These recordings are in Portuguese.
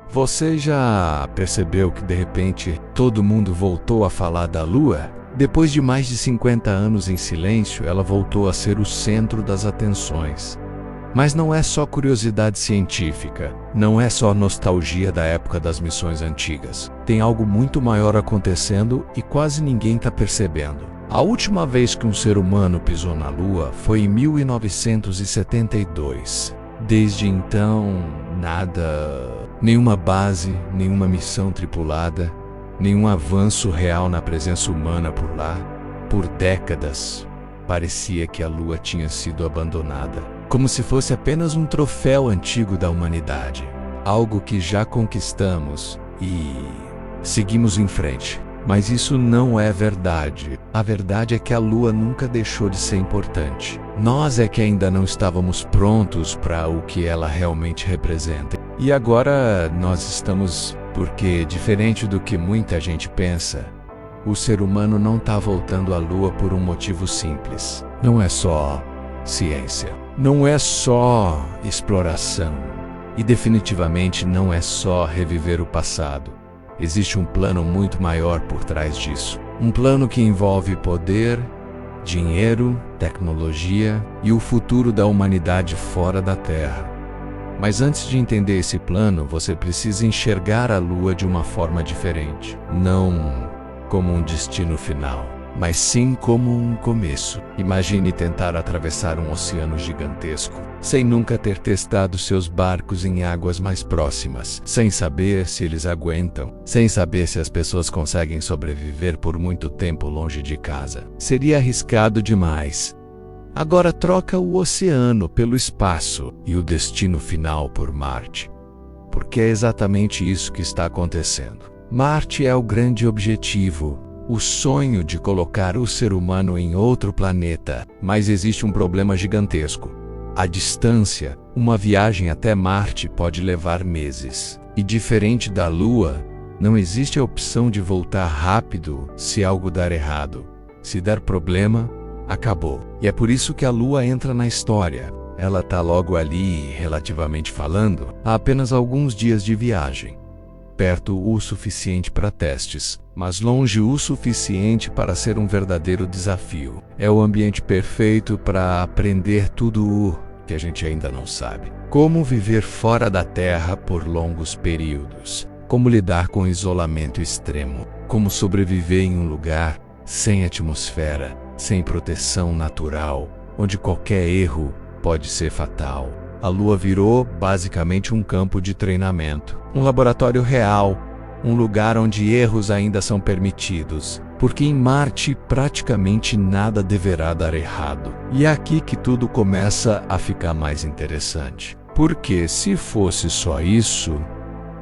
Você já percebeu que de repente todo mundo voltou a falar da Lua? Depois de mais de 50 anos em silêncio, ela voltou a ser o centro das atenções. Mas não é só curiosidade científica, não é só nostalgia da época das missões antigas. Tem algo muito maior acontecendo e quase ninguém está percebendo. A última vez que um ser humano pisou na Lua foi em 1972. Desde então, nada, nenhuma base, nenhuma missão tripulada, nenhum avanço real na presença humana por lá. Por décadas, parecia que a Lua tinha sido abandonada, como se fosse apenas um troféu antigo da humanidade, algo que já conquistamos e seguimos em frente. Mas isso não é verdade. A verdade é que a Lua nunca deixou de ser importante. Nós é que ainda não estávamos prontos para o que ela realmente representa. E agora nós estamos, porque, diferente do que muita gente pensa, o ser humano não está voltando à Lua por um motivo simples. Não é só ciência. Não é só exploração. E definitivamente não é só reviver o passado. Existe um plano muito maior por trás disso. Um plano que envolve poder, dinheiro, tecnologia e o futuro da humanidade fora da Terra. Mas antes de entender esse plano, você precisa enxergar a Lua de uma forma diferente. Não como um destino final, mas sim como um começo. Imagine tentar atravessar um oceano gigantesco, sem nunca ter testado seus barcos em águas mais próximas, sem saber se eles aguentam, sem saber se as pessoas conseguem sobreviver por muito tempo longe de casa. Seria arriscado demais. Agora troca o oceano pelo espaço e o destino final por Marte. Porque é exatamente isso que está acontecendo. Marte é o grande objetivo. O sonho de colocar o ser humano em outro planeta. Mas existe um problema gigantesco. A distância. Uma viagem até Marte pode levar meses. E diferente da Lua, não existe a opção de voltar rápido se algo dar errado. Se der problema, acabou. E é por isso que a Lua entra na história. Ela está logo ali, relativamente falando, há apenas alguns dias de viagem. Perto o suficiente para testes, mas longe o suficiente para ser um verdadeiro desafio. É o ambiente perfeito para aprender tudo o que a gente ainda não sabe. Como viver fora da Terra por longos períodos. Como lidar com isolamento extremo. Como sobreviver em um lugar sem atmosfera, sem proteção natural, onde qualquer erro pode ser fatal. A Lua virou basicamente um campo de treinamento, um laboratório real, um lugar onde erros ainda são permitidos, porque em Marte praticamente nada deverá dar errado. E é aqui que tudo começa a ficar mais interessante. Porque se fosse só isso,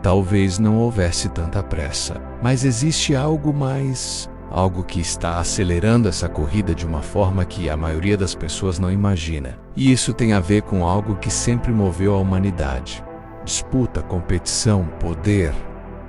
talvez não houvesse tanta pressa. Mas existe algo mais, algo que está acelerando essa corrida de uma forma que a maioria das pessoas não imagina. E isso tem a ver com algo que sempre moveu a humanidade. Disputa, competição, poder.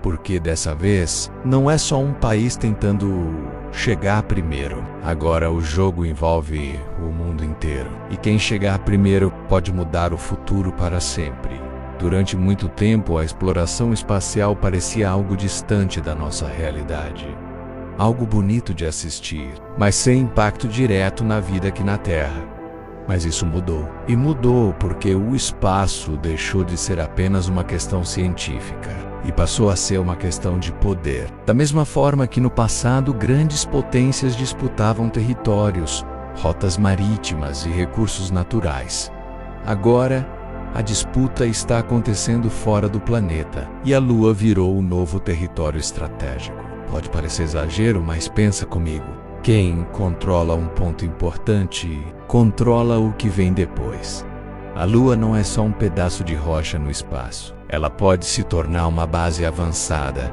Porque dessa vez, não é só um país tentando chegar primeiro. Agora o jogo envolve o mundo inteiro. E quem chegar primeiro pode mudar o futuro para sempre. Durante muito tempo, a exploração espacial parecia algo distante da nossa realidade. Algo bonito de assistir, mas sem impacto direto na vida aqui na Terra. Mas isso mudou. E mudou porque o espaço deixou de ser apenas uma questão científica e passou a ser uma questão de poder. Da mesma forma que no passado grandes potências disputavam territórios, rotas marítimas e recursos naturais. Agora, a disputa está acontecendo fora do planeta e a Lua virou o novo território estratégico. Pode parecer exagero, mas pensa comigo. Quem controla um ponto importante, controla o que vem depois. A Lua não é só um pedaço de rocha no espaço. Ela pode se tornar uma base avançada,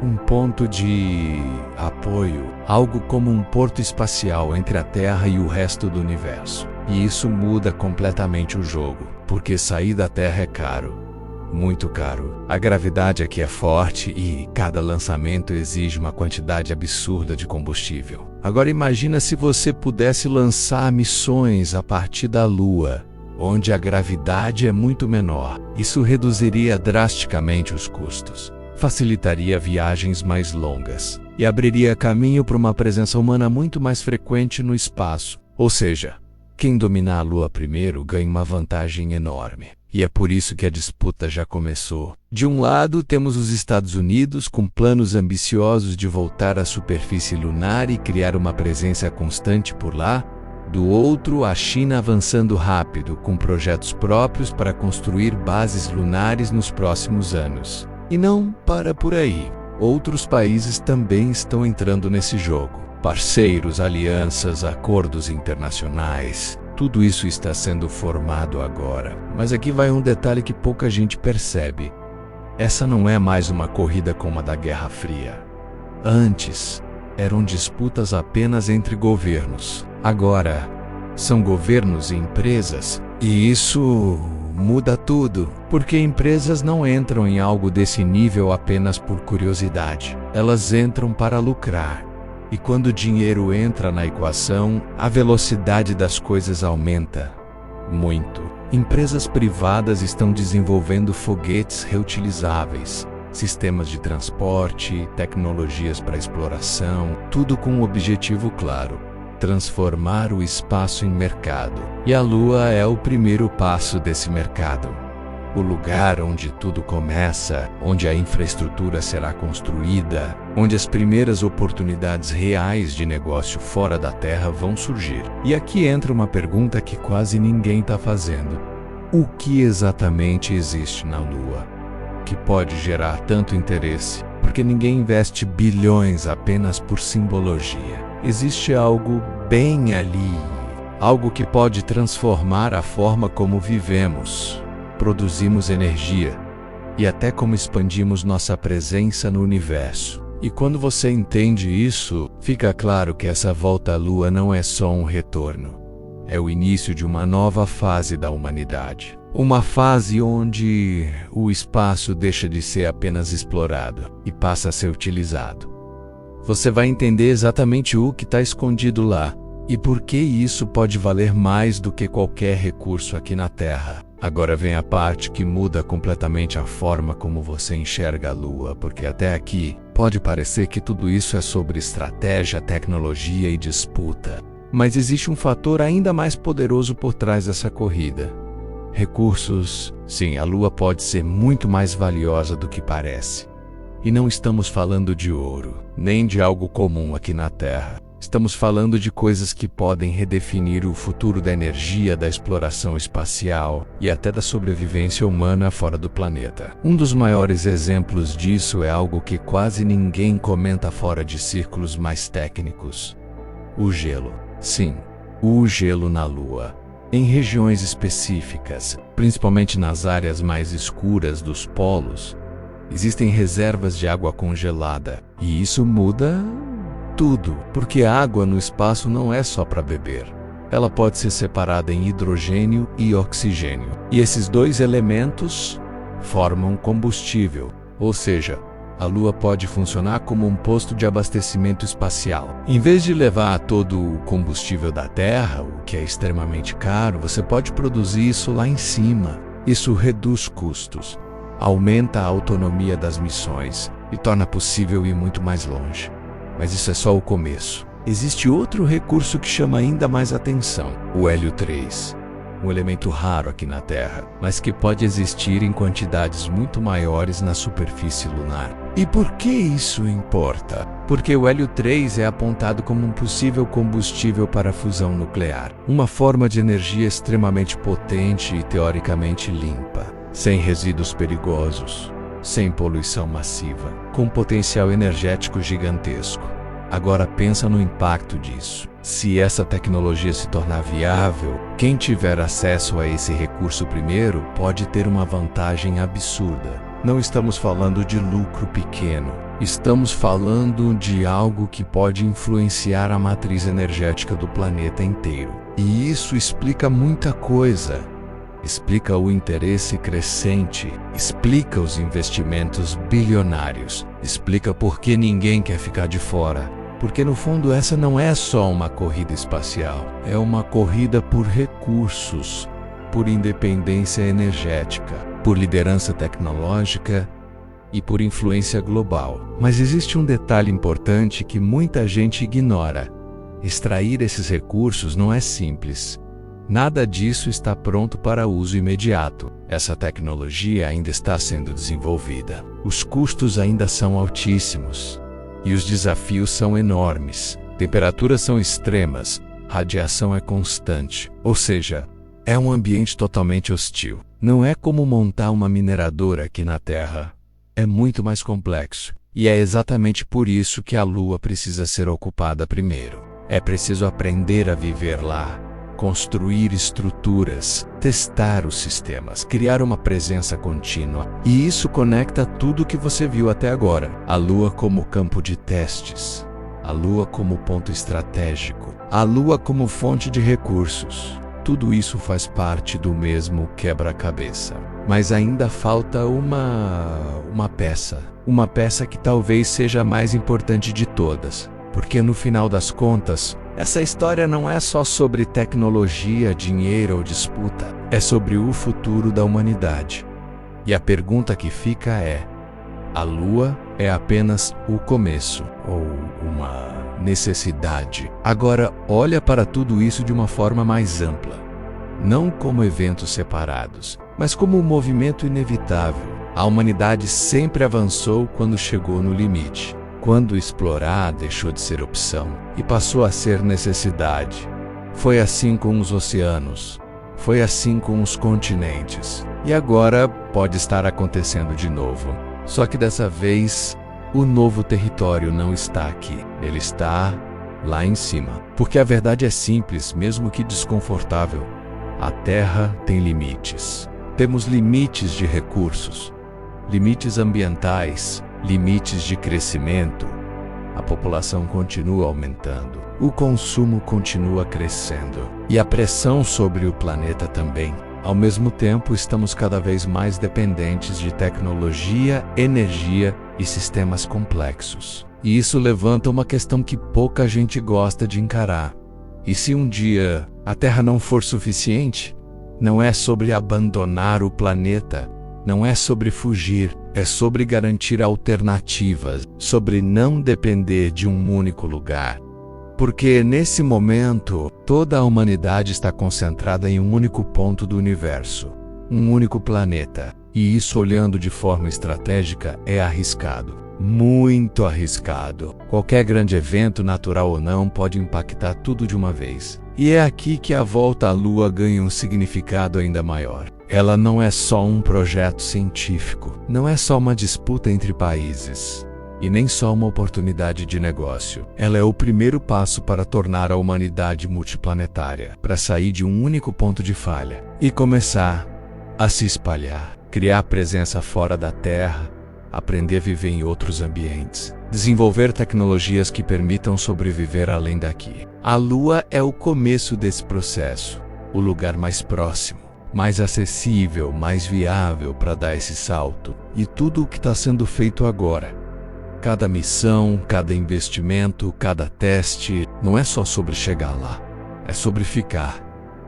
um ponto de apoio, algo como um porto espacial entre a Terra e o resto do universo. E isso muda completamente o jogo, porque sair da Terra é caro. Muito caro. A gravidade aqui é forte e cada lançamento exige uma quantidade absurda de combustível. Agora imagina se você pudesse lançar missões a partir da Lua. onde a gravidade é muito menor. Isso reduziria drasticamente os custos, facilitaria viagens mais longas e abriria caminho para uma presença humana muito mais frequente no espaço. Ou seja, quem dominar a Lua primeiro ganha uma vantagem enorme. E é por isso que a disputa já começou. De um lado, temos os Estados Unidos com planos ambiciosos de voltar à superfície lunar e criar uma presença constante por lá. Do outro, a China avançando rápido, com projetos próprios para construir bases lunares nos próximos anos. E não para por aí. Outros países também estão entrando nesse jogo. Parceiros, alianças, acordos internacionais. Tudo isso está sendo formado agora. Mas aqui vai um detalhe que pouca gente percebe. Essa não é mais uma corrida como a da Guerra Fria. Antes, eram disputas apenas entre governos. Agora, são governos e empresas. E isso muda tudo, porque empresas não entram em algo desse nível apenas por curiosidade. Elas entram para lucrar. E quando o dinheiro entra na equação, a velocidade das coisas aumenta muito. Empresas privadas estão desenvolvendo foguetes reutilizáveis, sistemas de transporte, tecnologias para exploração, tudo com um objetivo claro: transformar o espaço em mercado. E a Lua é o primeiro passo desse mercado. O lugar onde tudo começa, onde a infraestrutura será construída, onde as primeiras oportunidades reais de negócio fora da Terra vão surgir. E aqui entra uma pergunta que quase ninguém está fazendo. O que exatamente existe na Lua que pode gerar tanto interesse? Porque ninguém investe bilhões apenas por simbologia. Existe algo bem ali, algo que pode transformar a forma como vivemos, produzimos energia e até como expandimos nossa presença no universo. E quando você entende isso, fica claro que essa volta à Lua não é só um retorno. É o início de uma nova fase da humanidade. Uma fase onde o espaço deixa de ser apenas explorado e passa a ser utilizado. Você vai entender exatamente o que está escondido lá e por que isso pode valer mais do que qualquer recurso aqui na Terra. Agora vem a parte que muda completamente a forma como você enxerga a Lua, porque até aqui pode parecer que tudo isso é sobre estratégia, tecnologia e disputa. Mas existe um fator ainda mais poderoso por trás dessa corrida. Recursos. Sim, a Lua pode ser muito mais valiosa do que parece. E não estamos falando de ouro, nem de algo comum aqui na Terra. Estamos falando de coisas que podem redefinir o futuro da energia, da exploração espacial e até da sobrevivência humana fora do planeta. Um dos maiores exemplos disso é algo que quase ninguém comenta fora de círculos mais técnicos: o gelo. Sim, o gelo na Lua. Em regiões específicas, principalmente nas áreas mais escuras dos polos, existem reservas de água congelada. E isso muda tudo, porque a água no espaço não é só para beber. Ela pode ser separada em hidrogênio e oxigênio. E esses dois elementos formam combustível, ou seja, a Lua pode funcionar como um posto de abastecimento espacial. Em vez de levar todo o combustível da Terra, o que é extremamente caro, você pode produzir isso lá em cima. Isso reduz custos, aumenta a autonomia das missões e torna possível ir muito mais longe. Mas isso é só o começo. Existe outro recurso que chama ainda mais atenção: o hélio 3. Um elemento raro aqui na Terra, mas que pode existir em quantidades muito maiores na superfície lunar. E por que isso importa? Porque o hélio 3 é apontado como um possível combustível para a fusão nuclear, uma forma de energia extremamente potente e teoricamente limpa, sem resíduos perigosos, sem poluição massiva, com potencial energético gigantesco. Agora pensa no impacto disso. Se essa tecnologia se tornar viável, quem tiver acesso a esse recurso primeiro pode ter uma vantagem absurda. Não estamos falando de lucro pequeno. Estamos falando de algo que pode influenciar a matriz energética do planeta inteiro. E isso explica muita coisa. Explica o interesse crescente, explica os investimentos bilionários, explica por que ninguém quer ficar de fora. Porque no fundo essa não é só uma corrida espacial, é uma corrida por recursos. por independência energética, por liderança tecnológica e por influência global. Mas existe um detalhe importante que muita gente ignora. Extrair esses recursos não é simples. Nada disso está pronto para uso imediato. Essa tecnologia ainda está sendo desenvolvida. Os custos ainda são altíssimos. E os desafios são enormes. Temperaturas são extremas, radiação é constante. Ou seja, é um ambiente totalmente hostil. Não é como montar uma mineradora aqui na Terra. É muito mais complexo. E é exatamente por isso que a Lua precisa ser ocupada primeiro. É preciso aprender a viver lá, construir estruturas, testar os sistemas, criar uma presença contínua. E isso conecta tudo o que você viu até agora. A Lua como campo de testes, a Lua como ponto estratégico, a Lua como fonte de recursos. Tudo isso faz parte do mesmo quebra-cabeça. Mas ainda falta uma peça que talvez seja a mais importante de todas. Porque no final das contas, essa história não é só sobre tecnologia, dinheiro ou disputa. É sobre o futuro da humanidade. E a pergunta que fica é: a Lua é apenas o começo ou uma necessidade? Agora, olha para tudo isso de uma forma mais ampla. Não como eventos separados, mas como um movimento inevitável. A humanidade sempre avançou quando chegou no limite. Quando explorar deixou de ser opção e passou a ser necessidade. Foi assim com os oceanos, foi assim com os continentes. E agora pode estar acontecendo de novo. Só que dessa vez, o novo território não está aqui. Ele está lá em cima. Porque a verdade é simples, mesmo que desconfortável. A Terra tem limites. Temos limites de recursos, limites ambientais, limites de crescimento. A população continua aumentando, o consumo continua crescendo e a pressão sobre o planeta também. Ao mesmo tempo, estamos cada vez mais dependentes de tecnologia, energia e sistemas complexos. E isso levanta uma questão que pouca gente gosta de encarar. E se um dia a Terra não for suficiente? Não é sobre abandonar o planeta, não é sobre fugir, é sobre garantir alternativas, sobre não depender de um único lugar. Porque nesse momento, toda a humanidade está concentrada em um único ponto do universo, um único planeta. E isso, olhando de forma estratégica, é arriscado. Muito arriscado. Qualquer grande evento, natural ou não, pode impactar tudo de uma vez. E é aqui que a volta à Lua ganha um significado ainda maior. Ela não é só um projeto científico, não é só uma disputa entre países, e nem só uma oportunidade de negócio. Ela é o primeiro passo para tornar a humanidade multiplanetária, para sair de um único ponto de falha e começar a se espalhar, criar presença fora da Terra, aprender a viver em outros ambientes, desenvolver tecnologias que permitam sobreviver além daqui. A Lua é o começo desse processo, o lugar mais próximo, mais acessível, mais viável para dar esse salto. E tudo o que está sendo feito agora, cada missão, cada investimento, cada teste, não é só sobre chegar lá, é sobre ficar,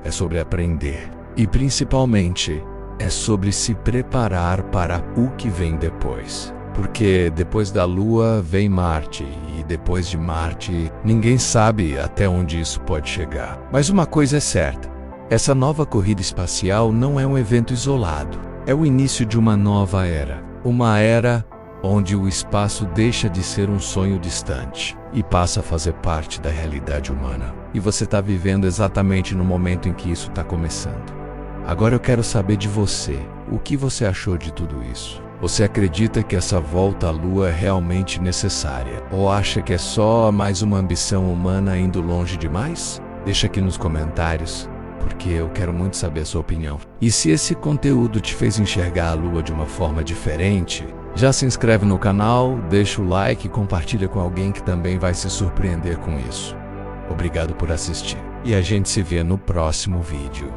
é sobre aprender e principalmente é sobre se preparar para o que vem depois. Porque depois da Lua vem Marte, e depois de Marte, ninguém sabe até onde isso pode chegar. Mas uma coisa é certa, essa nova corrida espacial não é um evento isolado. É o início de uma nova era. Uma era onde o espaço deixa de ser um sonho distante e passa a fazer parte da realidade humana. E você está vivendo exatamente no momento em que isso está começando. Agora eu quero saber de você, o que você achou de tudo isso? Você acredita que essa volta à Lua é realmente necessária? Ou acha que é só mais uma ambição humana indo longe demais? Deixa aqui nos comentários, porque eu quero muito saber a sua opinião. E se esse conteúdo te fez enxergar a Lua de uma forma diferente, já se inscreve no canal, deixa o like e compartilha com alguém que também vai se surpreender com isso. Obrigado por assistir. E a gente se vê no próximo vídeo.